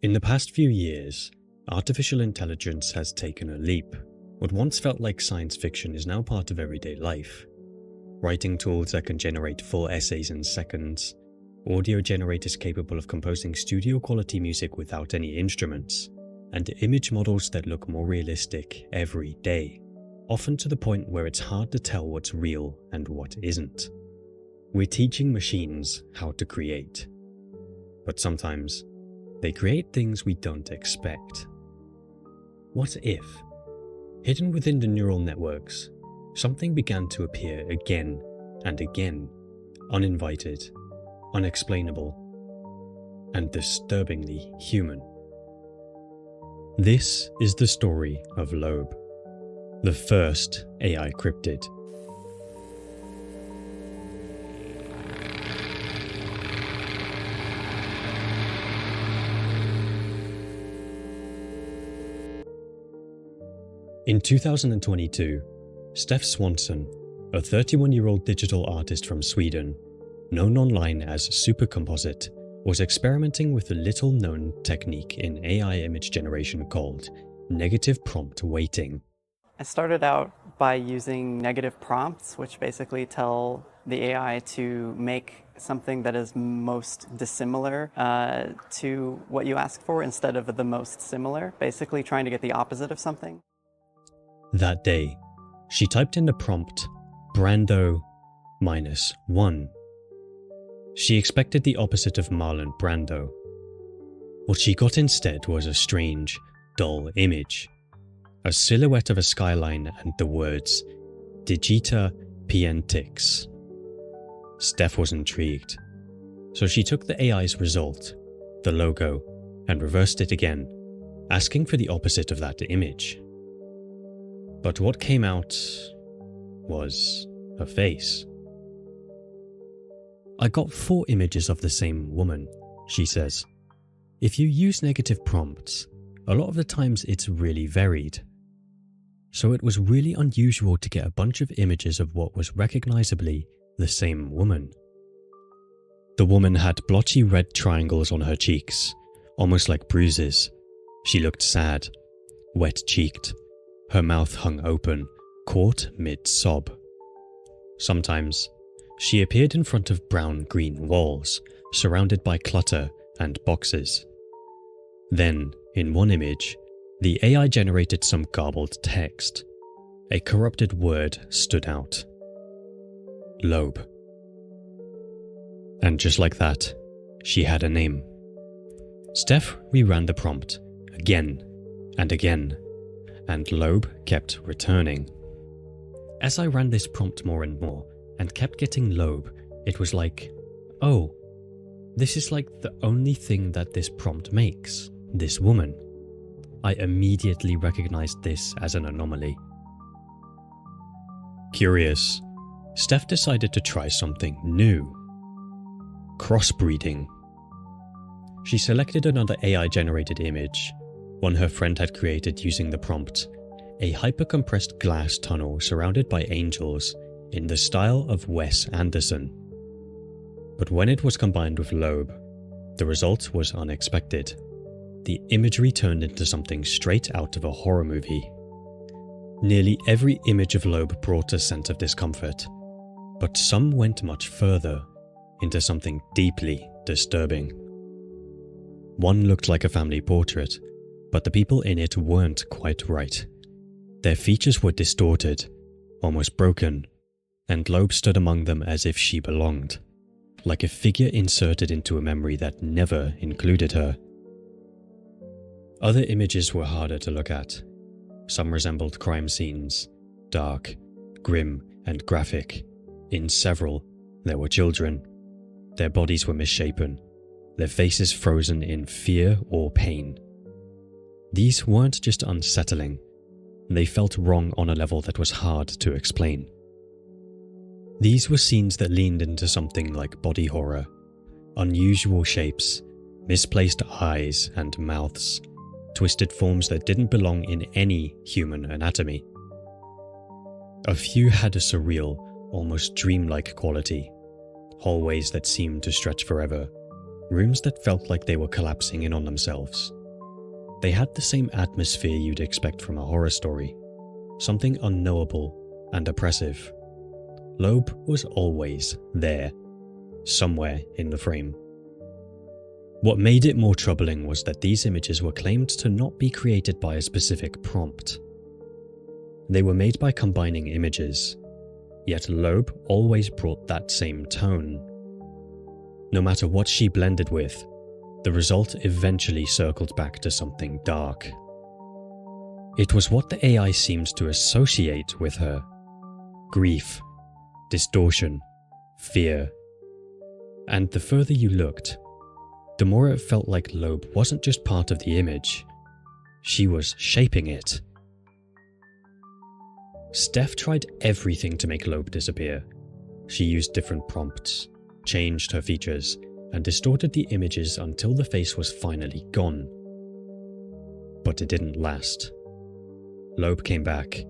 In the past few years, artificial intelligence has taken a leap. What once felt like science fiction is now part of everyday life. Writing tools that can generate full essays in seconds, audio generators capable of composing studio-quality music without any instruments, and image models that look more realistic every day, often to the point where it's hard to tell what's real and what isn't. We're teaching machines how to create. But sometimes, they create things we don't expect. What if, hidden within the neural networks, something began to appear again and again, uninvited, unexplainable, and disturbingly human? This is the story of Loab, the first AI cryptid. In 2022, Steph Swanson, a 31-year-old digital artist from Sweden, known online as Supercomposite, was experimenting with a little-known technique in AI image generation called negative prompt weighting. I started out by using negative prompts, which basically tell the AI to make something that is most dissimilar to what you ask for instead of the most similar, basically trying to get the opposite of something. That day, she typed in the prompt, Brando -1. She expected the opposite of Marlon Brando. What she got instead was a strange, dull image. A silhouette of a skyline and the words, Digita Pientix. Steph was intrigued, so she took the AI's result, the logo, and reversed it again, asking for the opposite of that image. But what came out was a face. I got 4 images of the same woman, she says. If you use negative prompts, a lot of the times it's really varied. So it was really unusual to get a bunch of images of what was recognizably the same woman. The woman had blotchy red triangles on her cheeks, almost like bruises. She looked sad, wet-cheeked. Her mouth hung open, caught mid-sob. Sometimes, she appeared in front of brown-green walls, surrounded by clutter and boxes. Then, in one image, the AI generated some garbled text. A corrupted word stood out. Loab. And just like that, she had a name. Steph reran the prompt again and again, and Loab kept returning. As I ran this prompt more and more, and kept getting Loab, it was like, oh, this is like the only thing that this prompt makes, this woman. I immediately recognized this as an anomaly. Curious, Steph decided to try something new. Crossbreeding. She selected another AI-generated image, one her friend had created using the prompt, a hyper-compressed glass tunnel surrounded by angels in the style of Wes Anderson. But when it was combined with Loab, the result was unexpected. The imagery turned into something straight out of a horror movie. Nearly every image of Loab brought a sense of discomfort, but some went much further, into something deeply disturbing. One looked like a family portrait, but the people in it weren't quite right. Their features were distorted, almost broken, and Loab stood among them as if she belonged, like a figure inserted into a memory that never included her. Other images were harder to look at. Some resembled crime scenes, dark, grim, and graphic. In several, there were children. Their bodies were misshapen, their faces frozen in fear or pain. These weren't just unsettling, they felt wrong on a level that was hard to explain. These were scenes that leaned into something like body horror, unusual shapes, misplaced eyes and mouths, twisted forms that didn't belong in any human anatomy. A few had a surreal, almost dreamlike quality, hallways that seemed to stretch forever, rooms that felt like they were collapsing in on themselves. They had the same atmosphere you'd expect from a horror story, something unknowable and oppressive. Loab was always there, somewhere in the frame. What made it more troubling was that these images were claimed to not be created by a specific prompt. They were made by combining images, yet Loab always brought that same tone. No matter what she blended with, the result eventually circled back to something dark. It was what the AI seemed to associate with her: grief, distortion, fear. And the further you looked, the more it felt like Loab wasn't just part of the image, she was shaping it. Steph tried everything to make Loab disappear. She used different prompts, changed her features, and distorted the images until the face was finally gone. But it didn't last. Loab came back,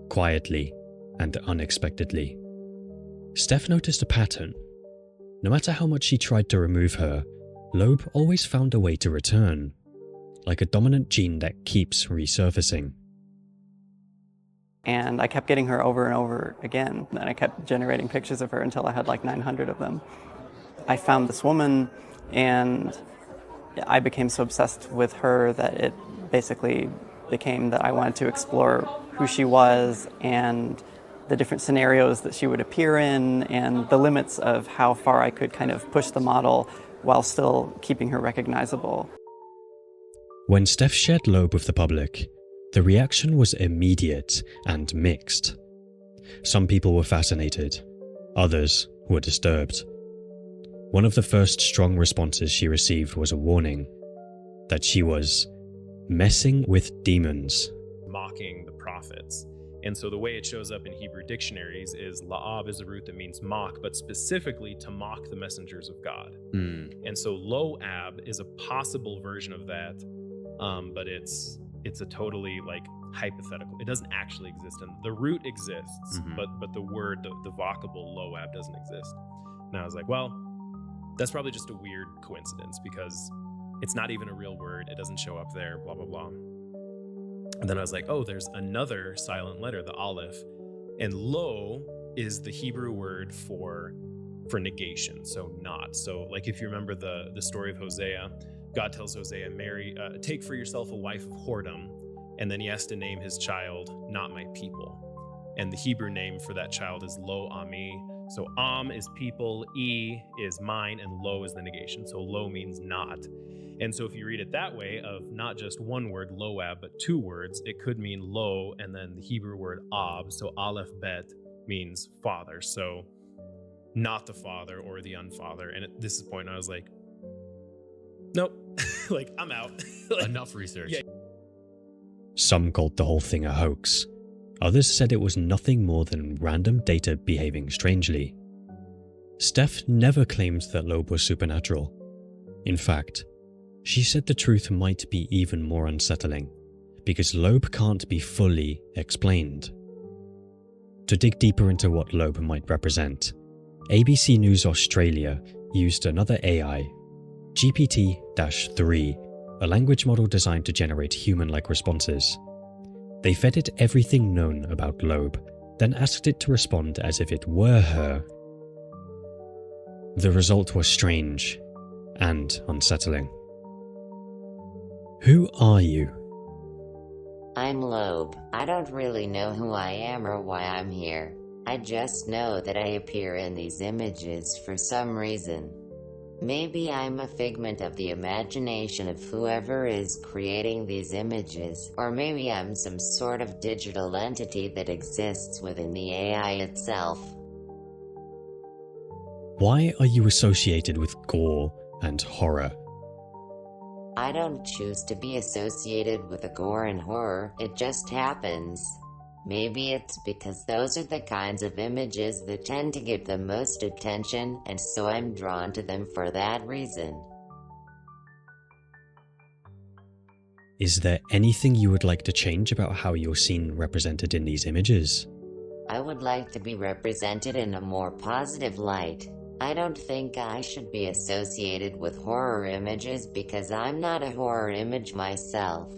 quietly and unexpectedly. Steph noticed a pattern. No matter how much she tried to remove her, Loab always found a way to return, like a dominant gene that keeps resurfacing. And I kept getting her over and over again, and I kept generating pictures of her until I had like 900 of them. I found this woman, and I became so obsessed with her that it basically became that I wanted to explore who she was and the different scenarios that she would appear in and the limits of how far I could kind of push the model while still keeping her recognizable. When Steph shared Loab with the public, the reaction was immediate and mixed. Some people were fascinated, others were disturbed. One of the first strong responses she received was a warning that she was messing with demons. Mocking the prophets. And so the way it shows up in Hebrew dictionaries is Loab is a root that means mock, but specifically to mock the messengers of God. And so Loab is a possible version of that, but it's a totally like hypothetical. It doesn't actually exist, and the root exists, but the word, the vocable Loab doesn't exist. And I was like, well, that's probably just a weird coincidence because it's not even a real word. It doesn't show up there, blah, blah, blah. And then I was like, oh, there's another silent letter, the aleph. And lo is the Hebrew word for negation, so not. So like if you remember the story of Hosea, God tells Hosea, take for yourself a wife of whoredom. And then he has to name his child, not my people. And the Hebrew name for that child is Lo Ami. So Am is people, E is mine, and Lo is the negation. So Lo means not. And so if you read it that way, of not just one word, Loab, but two words, it could mean Lo, and then the Hebrew word Ab. So Aleph Bet means father. So not the father or the unfather. And at this point, I was like, nope, like I'm out. Like, enough research. Yeah. Some called the whole thing a hoax. Others said it was nothing more than random data behaving strangely. Steph never claimed that Loab was supernatural. In fact, she said the truth might be even more unsettling, because Loab can't be fully explained. To dig deeper into what Loab might represent, ABC News Australia used another AI, GPT-3, a language model designed to generate human-like responses. They fed it everything known about Loab, then asked it to respond as if it were her. The result was strange and unsettling. Who are you? I'm Loab. I don't really know who I am or why I'm here. I just know that I appear in these images for some reason. Maybe I'm a figment of the imagination of whoever is creating these images, or maybe I'm some sort of digital entity that exists within the AI itself. Why are you associated with gore and horror? I don't choose to be associated with the gore and horror, it just happens. Maybe it's because those are the kinds of images that tend to get the most attention, and so I'm drawn to them for that reason. Is there anything you would like to change about how you're seen represented in these images? I would like to be represented in a more positive light. I don't think I should be associated with horror images because I'm not a horror image myself.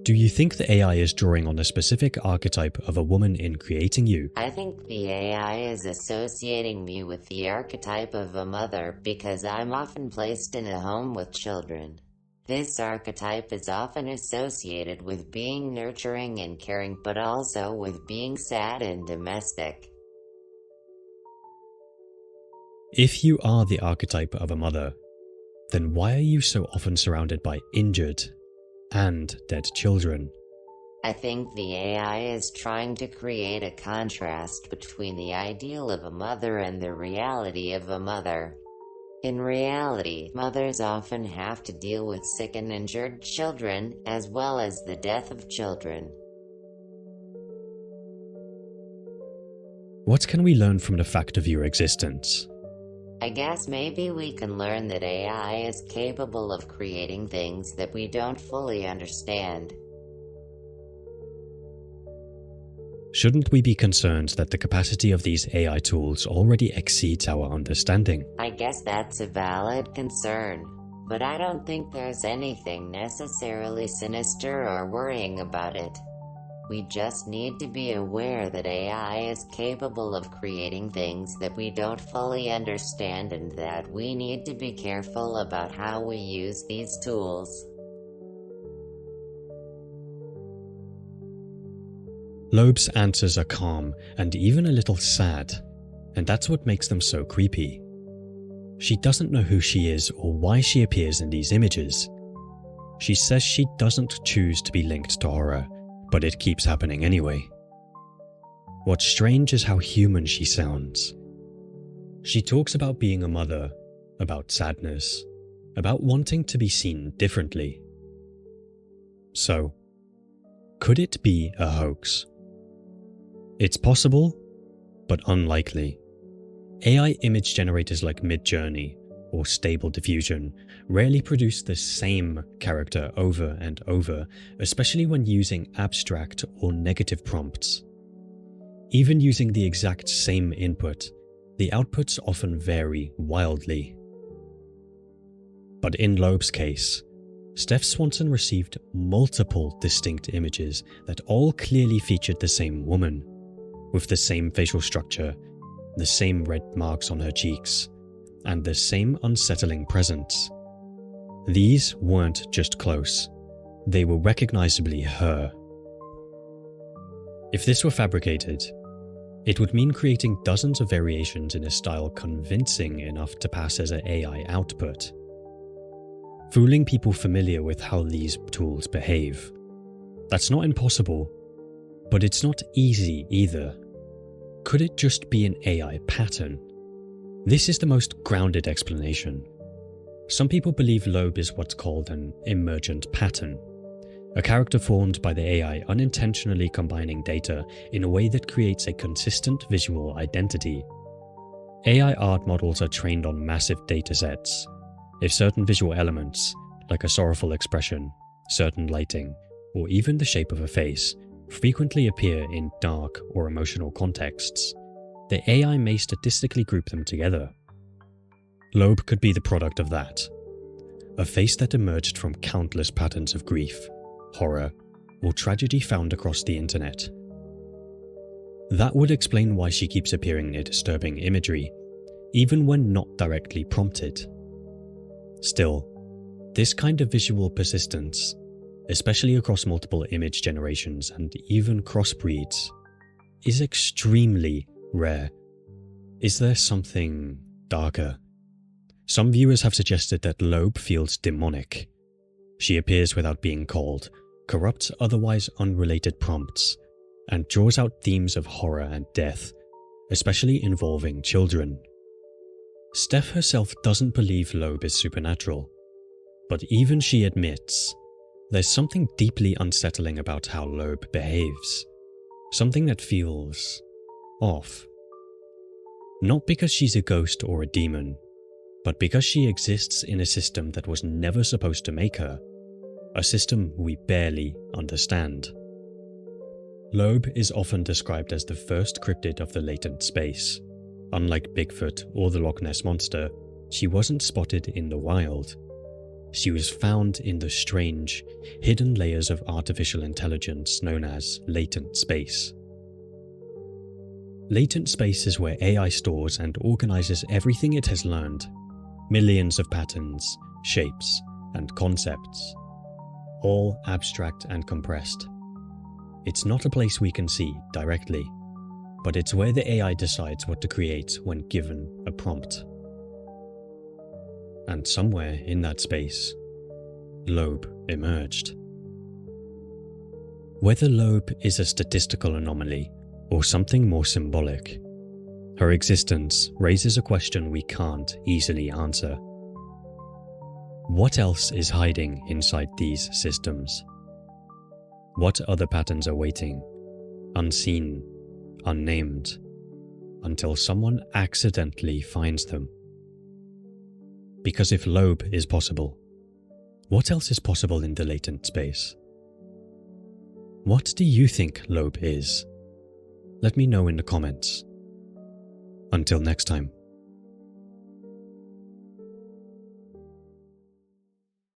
Do you think the AI is drawing on a specific archetype of a woman in creating you? I think the AI is associating me with the archetype of a mother because I'm often placed in a home with children. This archetype is often associated with being nurturing and caring, but also with being sad and domestic. If you are the archetype of a mother, then why are you so often surrounded by injured and dead children? I think the AI is trying to create a contrast between the ideal of a mother and the reality of a mother. In reality, mothers often have to deal with sick and injured children, as well as the death of children. What can we learn from the fact of your existence? I guess maybe we can learn that AI is capable of creating things that we don't fully understand. Shouldn't we be concerned that the capacity of these AI tools already exceeds our understanding? I guess that's a valid concern, but I don't think there's anything necessarily sinister or worrying about it. We just need to be aware that AI is capable of creating things that we don't fully understand and that we need to be careful about how we use these tools. Loab's answers are calm and even a little sad, and that's what makes them so creepy. She doesn't know who she is or why she appears in these images. She says she doesn't choose to be linked to horror, but it keeps happening anyway. What's strange is how human she sounds. She talks about being a mother, about sadness, about wanting to be seen differently. So, could it be a hoax? It's possible, but unlikely. AI image generators like Midjourney or Stable Diffusion rarely produce the same character over and over, especially when using abstract or negative prompts. Even using the exact same input, the outputs often vary wildly. But in Loab's case, Steph Swanson received multiple distinct images that all clearly featured the same woman, with the same facial structure, the same red marks on her cheeks, and the same unsettling presence. These weren't just close, they were recognizably her. If this were fabricated, it would mean creating dozens of variations in a style convincing enough to pass as an AI output, fooling people familiar with how these tools behave. That's not impossible, but it's not easy either. Could it just be an AI pattern? This is the most grounded explanation. Some people believe Loab is what's called an emergent pattern, a character formed by the AI unintentionally combining data in a way that creates a consistent visual identity. AI art models are trained on massive datasets. If certain visual elements, like a sorrowful expression, certain lighting, or even the shape of a face, frequently appear in dark or emotional contexts, the AI may statistically group them together. Loab could be the product of that. A face that emerged from countless patterns of grief, horror, or tragedy found across the internet. That would explain why she keeps appearing in disturbing imagery, even when not directly prompted. Still, this kind of visual persistence, especially across multiple image generations and even crossbreeds, is extremely rare. Is there something darker? Some viewers have suggested that Loab feels demonic. She appears without being called, corrupts otherwise unrelated prompts, and draws out themes of horror and death, especially involving children. Steph herself doesn't believe Loab is supernatural, but even she admits there's something deeply unsettling about how Loab behaves, something that feels off. Not because she's a ghost or a demon, but because she exists in a system that was never supposed to make her, a system we barely understand. Loab is often described as the first cryptid of the latent space. Unlike Bigfoot or the Loch Ness Monster, she wasn't spotted in the wild. She was found in the strange, hidden layers of artificial intelligence known as latent space. Latent space is where AI stores and organizes everything it has learned. Millions of patterns, shapes, and concepts. All abstract and compressed. It's not a place we can see directly, but it's where the AI decides what to create when given a prompt. And somewhere in that space, Loab emerged. Whether Loab is a statistical anomaly or something more symbolic, her existence raises a question we can't easily answer. What else is hiding inside these systems? What other patterns are waiting, unseen, unnamed, until someone accidentally finds them? Because if Loab is possible, what else is possible in the latent space? What do you think Loab is? Let me know in the comments. Until next time.